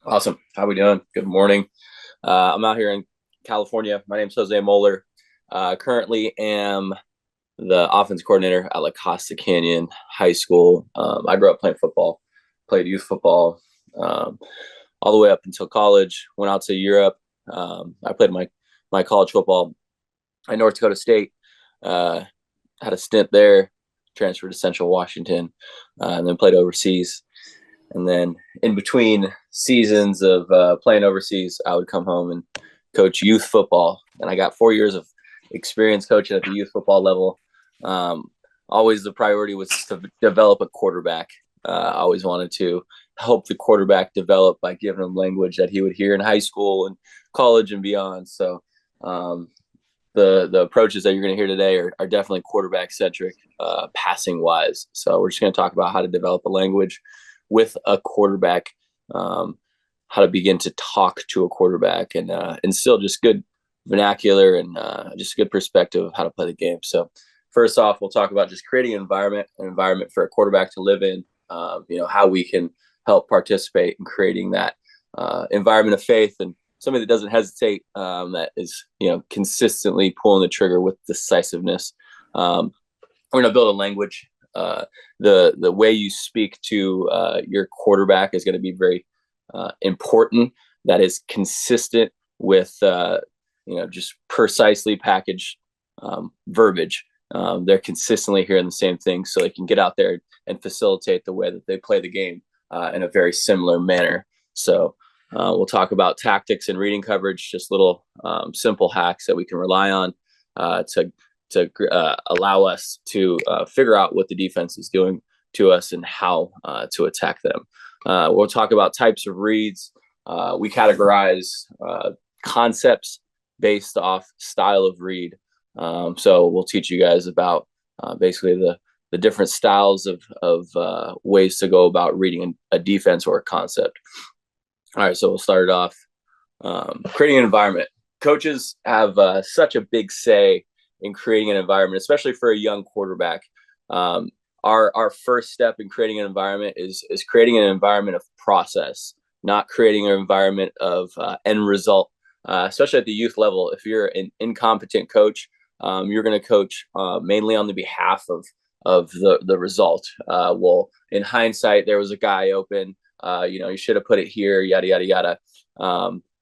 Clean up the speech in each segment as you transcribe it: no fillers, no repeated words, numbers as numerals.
Awesome. How we doing? Good morning. I'm out here in California. My name's Jose Mohler. Currently am the offense coordinator at Costa Canyon High School. I grew up playing football, played youth football all the way up until college. Went out to Europe. I played my college football at North Dakota State. Uh, had a stint there, transferred to Central Washington, and then played overseas. And then in between seasons of playing overseas, I would come home and coach youth football. And I got 4 years of experience coaching at the youth football level. Um, Always the priority was to develop a quarterback. I always wanted to help the quarterback develop by giving him language that he would hear in high school and college and beyond. So um, the approaches that you're going to hear today are definitely quarterback centric, passing wise. So we're just going to talk about how to develop a language with a quarterback, um, how to begin to talk to a quarterback, and instill just good vernacular and just a good perspective of how to play the game. So first off, we'll talk about just creating an environment for a quarterback to live in. How we can help participate in creating that environment of faith and somebody that doesn't hesitate, that is, consistently pulling the trigger with decisiveness. We're going to build a language. The way you speak to your quarterback is going to be very important. That is consistent with just precisely packaged verbiage. They're consistently hearing the same thing, so they can get out there and facilitate the way that they play the game in a very similar manner. So we'll talk about tactics and reading coverage, just little simple hacks that we can rely on to allow us to figure out what the defense is doing to us and how to attack them. We'll talk about types of reads. We categorize concepts based off style of read. So we'll teach you guys about basically the different styles of ways to go about reading a defense or a concept. All right, so we'll start it off. Creating an environment. Coaches have such a big say in creating an environment, especially for a young quarterback. Our first step in creating an environment is creating an environment of process, not creating an environment of end result. Especially at the youth level, if you're an incompetent coach, you're going to coach mainly on the behalf of the result. Well, in hindsight, there was a guy open. You should have put it here. Yada yada yada.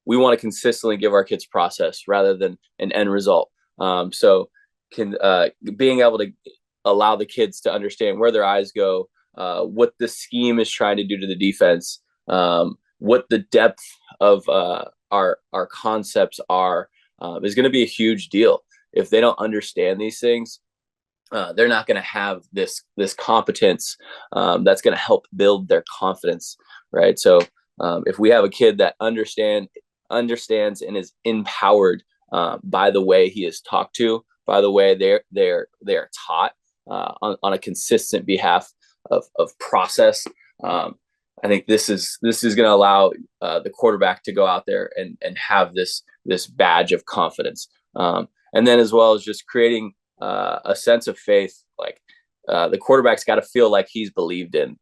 We want to consistently give our kids process rather than an end result. So being able to allow the kids to understand where their eyes go, what the scheme is trying to do to the defense, what the depth of our concepts are, is going to be a huge deal. If they don't understand these things, they're not going to have this competence that's going to help build their confidence, right? So if we have a kid that understands and is empowered by the way he is talked to, by the way they're taught on a consistent behalf of process. I think this is going to allow the quarterback to go out there and have this badge of confidence, and then as well as just creating a sense of faith. Like the quarterback's got to feel like he's believed in.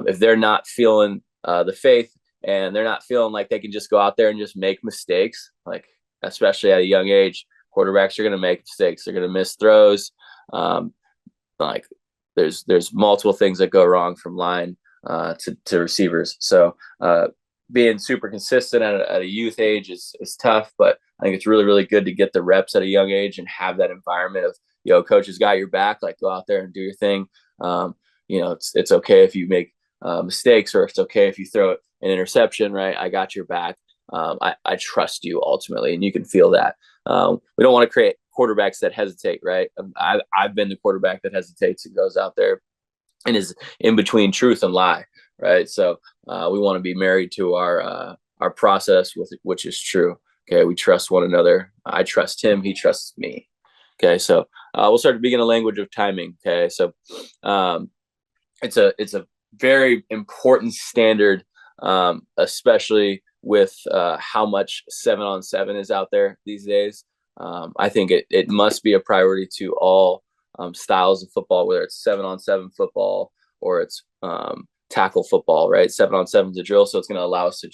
If they're not feeling the faith and they're not feeling like they can just go out there and just make mistakes, like especially at a young age, quarterbacks are going to make mistakes. They're going to miss throws. Like there's multiple things that go wrong from line to receivers. So being super consistent at a youth age is tough, but I think it's really, really good to get the reps at a young age and have that environment of, coach has got your back, like go out there and do your thing. It's okay if you make mistakes, or it's okay if you throw an interception, right? I got your back. I trust you ultimately, and you can feel that. We don't want to create quarterbacks that hesitate, right? I've been the quarterback that hesitates and goes out there and is in between truth and lie, right? So we want to be married to our process, which is true. Okay, we trust one another. I trust him. He trusts me. Okay, so we'll start to begin a language of timing. Okay, so it's a very important standard, especially with how much 7-on-7 is out there these days. I think it must be a priority to all styles of football, whether it's 7-on-7 football or it's tackle football, right? 7-on-7 is a drill, so it's going to allow us to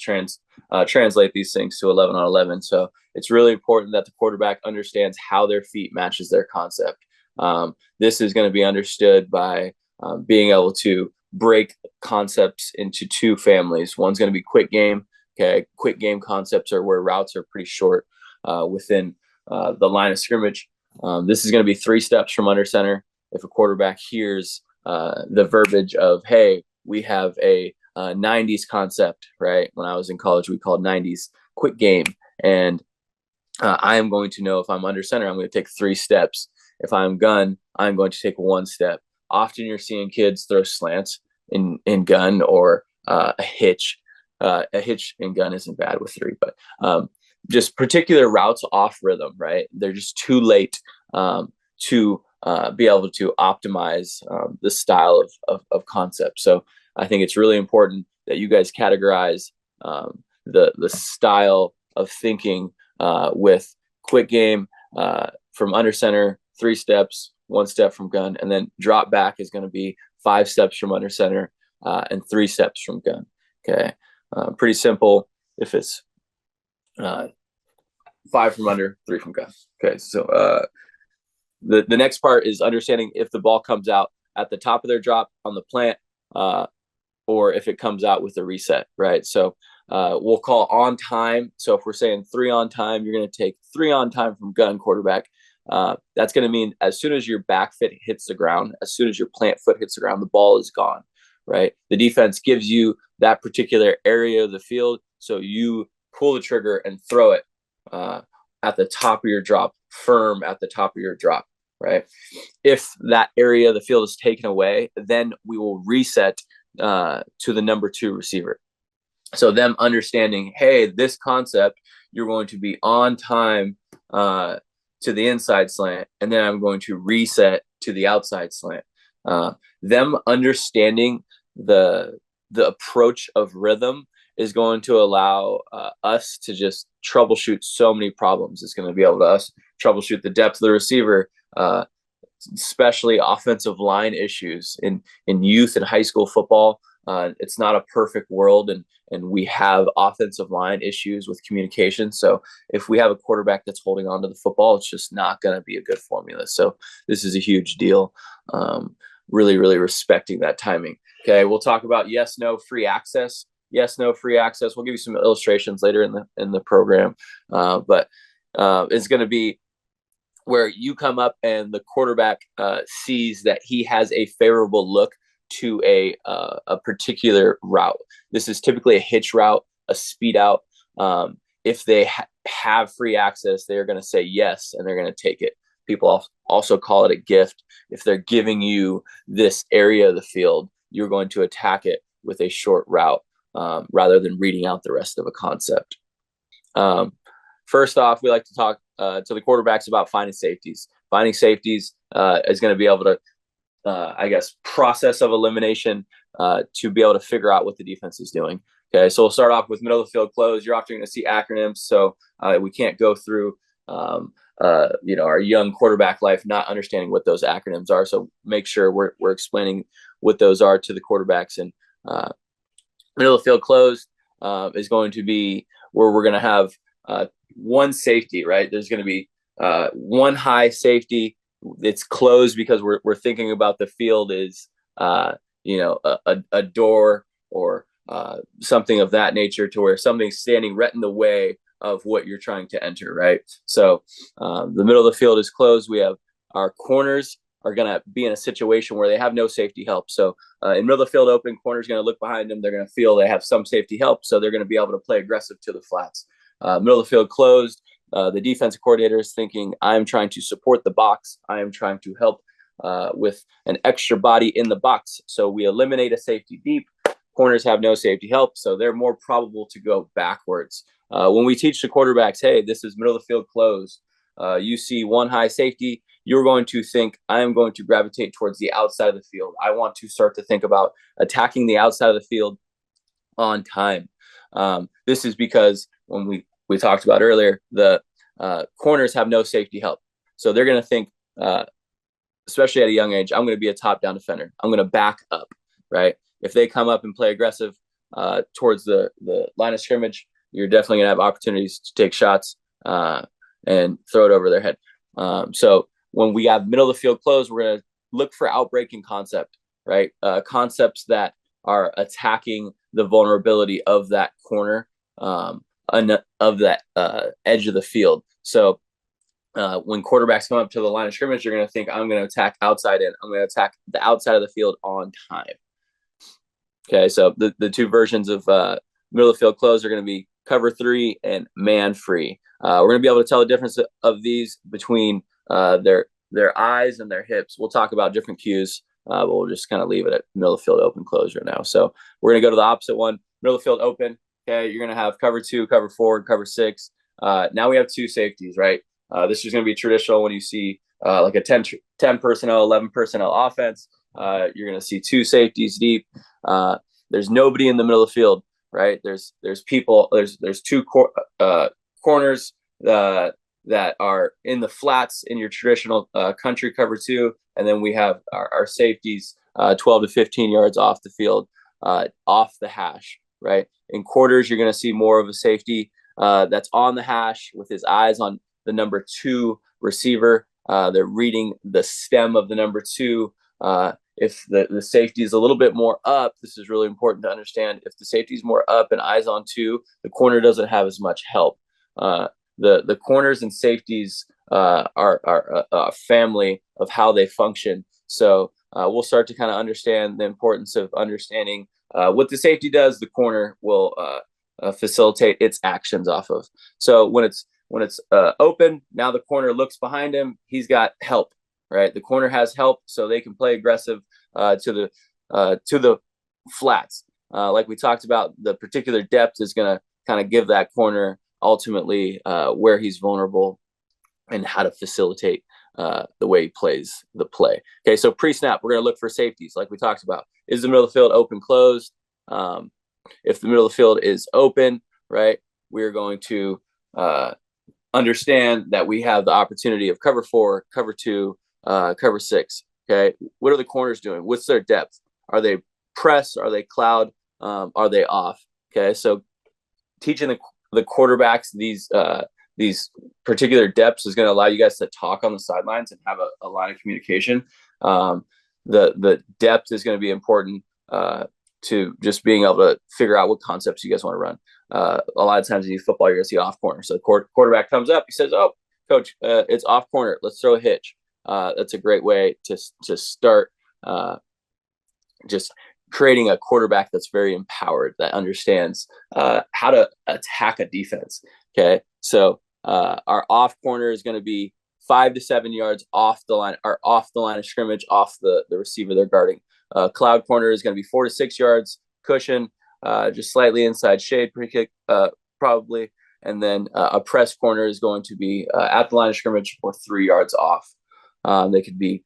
translate these things to 11-on-11. So it's really important that the quarterback understands how their feet matches their concept. This is going to be understood by being able to break concepts into two families. One's going to be quick game. Okay, quick game concepts are where routes are pretty short within the line of scrimmage. This is going to be 3 steps from under center. If a quarterback hears the verbiage of, hey, we have a 90s concept, right? When I was in college, we called 90s quick game. And I am going to know if I'm under center, I'm going to take 3 steps. If I'm gun, I'm going to take 1 step. Often you're seeing kids throw slants in gun or a hitch. A hitch in gun isn't bad with 3, but just particular routes off rhythm, right? They're just too late to be able to optimize the style of concept. So I think it's really important that you guys categorize the style of thinking with quick game from under center, 3 steps, 1 step from gun, and then drop back is going to be 5 steps from under center and 3 steps from gun. Okay, pretty simple. If it's 5 from under, 3 from gun. Okay, so the next part is understanding if the ball comes out at the top of their drop on the plant or if it comes out with a reset, right? So we'll call on time. So if we're saying 3 on time, you're going to take 3 on time from gun quarterback. That's going to mean as soon as your back foot hits the ground, as soon as your plant foot hits the ground, the ball is gone, right? The defense gives you that particular area of the field, so you pull the trigger and throw it at the top of your drop, firm at the top of your drop, right? If that area of the field is taken away, then we will reset to the number 2 receiver. So them understanding, hey, this concept, you're going to be on time to the inside slant, and then I'm going to reset to the outside slant. Them understanding the approach of rhythm is going to allow us to just troubleshoot so many problems. It's going to be able to us troubleshoot the depth of the receiver, especially offensive line issues in youth and high school football. It's not a perfect world, and we have offensive line issues with communication. So if we have a quarterback that's holding on to the football, it's just not going to be a good formula. So this is a huge deal. Really, really respecting that timing. Okay, we'll talk about yes, no, free access. Yes, no, free access. We'll give you some illustrations later in the program, but it's going to be where you come up and the quarterback sees that he has a favorable look to a particular route. This is typically a hitch route, a speed out. If they have free access, they're going to say yes, and they're going to take it. People also call it a gift. If they're giving you this area of the field, you're going to attack it with a short route rather than reading out the rest of a concept. First off, we like to talk to the quarterbacks about finding safeties. Finding safeties is going to be able to process of elimination to be able to figure out what the defense is doing. Okay, so we'll start off with middle of the field close. You're often going to see acronyms, so we can't go through our young quarterback life not understanding what those acronyms are. So make sure we're explaining what those are to the quarterbacks. And middle of the field closed is going to be where we're going to have one safety, right? There's going to be one high safety. It's closed because we're thinking about the field is a door or something of that nature, to where something's standing right in the way of what you're trying to enter, right? So the middle of the field is closed. We have our corners are going to be in a situation where they have no safety help. So in middle of the field open, corner's going to look behind them. They're going to feel they have some safety help, so they're going to be able to play aggressive to the flats. Middle of the field closed. The defensive coordinator is thinking, I'm trying to support the box. I am trying to help with an extra body in the box. So we eliminate a safety deep. Corners have no safety help, so they're more probable to go backwards. When we teach the quarterbacks, hey, this is middle of the field closed, you see one high safety, you're going to think, I am going to gravitate towards the outside of the field. I want to start to think about attacking the outside of the field on time. This is because when we talked about earlier, the corners have no safety help. So they're going to think, especially at a young age, I'm going to be a top-down defender. I'm going to back up, right? if they come up and play aggressive towards the line of scrimmage, you're definitely going to have opportunities to take shots and throw it over their head. So when we have middle of the field closed, we're going to look for outbreaking concept, right? Concepts that are attacking the vulnerability of that corner, of that edge of the field. So when quarterbacks come up to the line of scrimmage, you're going to think, I'm going to attack outside in. I'm going to attack the outside of the field on time. Okay, so the two versions of middle of the field close are going to be cover 3 and man free. We're going to be able to tell the difference of these between their eyes and their hips. We'll talk about different cues, but we'll just kind of leave it at middle of the field open close right now. So we're going to go to the opposite one, middle of the field open. Okay, you're going to have cover 2, cover 4, and cover 6. Now we have 2 safeties, right? This is going to be traditional when you see like a 10 personnel, 11 personnel offense. You're going to see 2 safeties deep. There's nobody in the middle of the field, right? There's people. There's 2 corners that are in the flats in your traditional country cover 2, and then we have our safeties 12 to 15 yards off the field, off the hash, right? In quarters, you're going to see more of a safety that's on the hash with his eyes on the number 2 receiver. They're reading the stem of the number 2. If the safety is a little bit more up, this is really important to understand. If the safety is more up and eyes on 2, the corner doesn't have as much help. The corners and safeties are a family of how they function. So we'll start to kind of understand the importance of understanding what the safety does. The corner will facilitate its actions off of. So when it's open, now the corner looks behind him. He's got help, right? The corner has help, so they can play aggressive to the flats. Like we talked about, the particular depth is going to kind of give that corner ultimately where he's vulnerable and how to facilitate the way he plays the play. Okay, so pre-snap, we're going to look for safeties like we talked about. Is the middle of the field open, closed? If the middle of the field is open, right, we're going to understand that we have the opportunity of cover 4, cover 2, cover 6. Okay, what are the corners doing? What's their depth? Are they press? Are they cloud? Are they off? Okay, so teaching the quarterbacks these particular depths is going to allow you guys to talk on the sidelines and have a line of communication. The depth is going to be important to just being able to figure out what concepts you guys want to run. A lot of times in football, you're going to see off corner. So the quarterback comes up, he says, "Oh, coach, it's off corner. Let's throw a hitch." That's a great way to start just creating a quarterback that's very empowered, that understands how to attack a defense. Okay, so our off corner is going to be 5 to 7 yards off the line, or off the line of scrimmage, off the receiver they're guarding. Cloud corner is going to be 4 to 6 yards cushion, just slightly inside shade pre-kick, probably. And then a press corner is going to be at the line of scrimmage or 3 yards off. They could be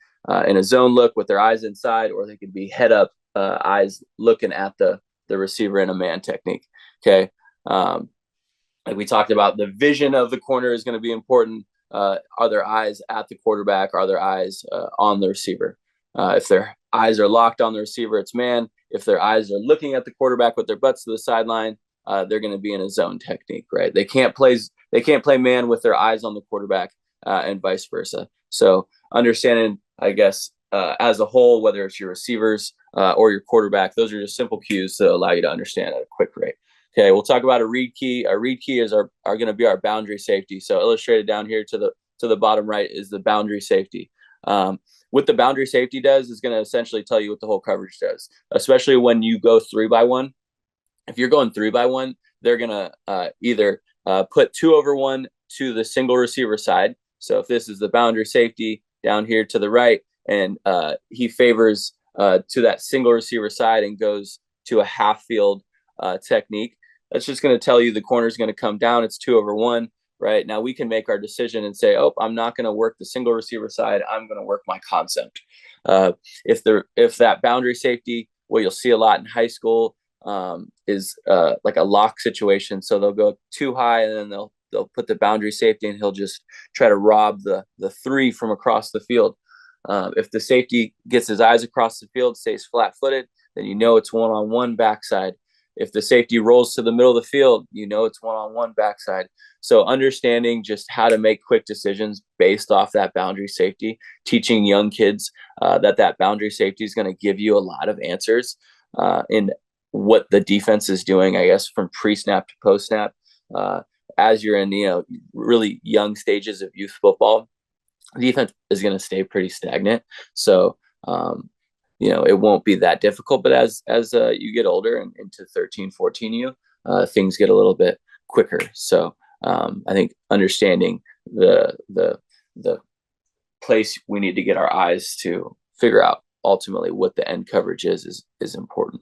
in a zone look with their eyes inside, or they could be head up, eyes looking at the receiver in a man technique. Okay. Like we talked about, the vision of the corner is going to be important. Are their eyes at the quarterback? Are their eyes on the receiver? If their eyes are locked on the receiver, it's man. If their eyes are looking at the quarterback with their butts to the sideline, they're going to be in a zone technique, right? They can't play man with their eyes on the quarterback, and vice versa. So understanding, I guess, as a whole, whether it's your receivers or your quarterback, those are just simple cues to allow you to understand at a quick rate. Okay, we'll talk about a read key. A read key is are going to be our boundary safety. So illustrated down here to the bottom right is the boundary safety. What the boundary safety does is going to essentially tell you what the whole coverage does, especially when you go 3-by-1. If you're going 3-by-1, they're going to either put 2-over-1 to the single receiver side. So if this is the boundary safety down here to the right, and he favors to that single receiver side and goes to a half field technique, that's just going to tell you the corner is going to come down. It's 2-over-1. Right now, we can make our decision and say, "Oh, I'm not going to work the single receiver side. I'm going to work my concept." If that boundary safety, what you'll see a lot in high school is like a lock situation. So they'll go too high, and then they'll put the boundary safety, and he'll just try to rob the 3 from across the field. If the safety gets his eyes across the field, stays flat-footed, then you know it's one-on-one backside. If the safety rolls to the middle of the field, you know it's one-on-one backside. So understanding just how to make quick decisions based off that boundary safety, teaching young kids that boundary safety is going to give you a lot of answers in what the defense is doing, I guess, from pre-snap to post-snap. As you're in, really young stages of youth football, defense is going to stay pretty stagnant. So, it won't be that difficult, but as you get older and into 13, 14, things get a little bit quicker. So, I think understanding the place we need to get our eyes to figure out ultimately what the end coverage is important.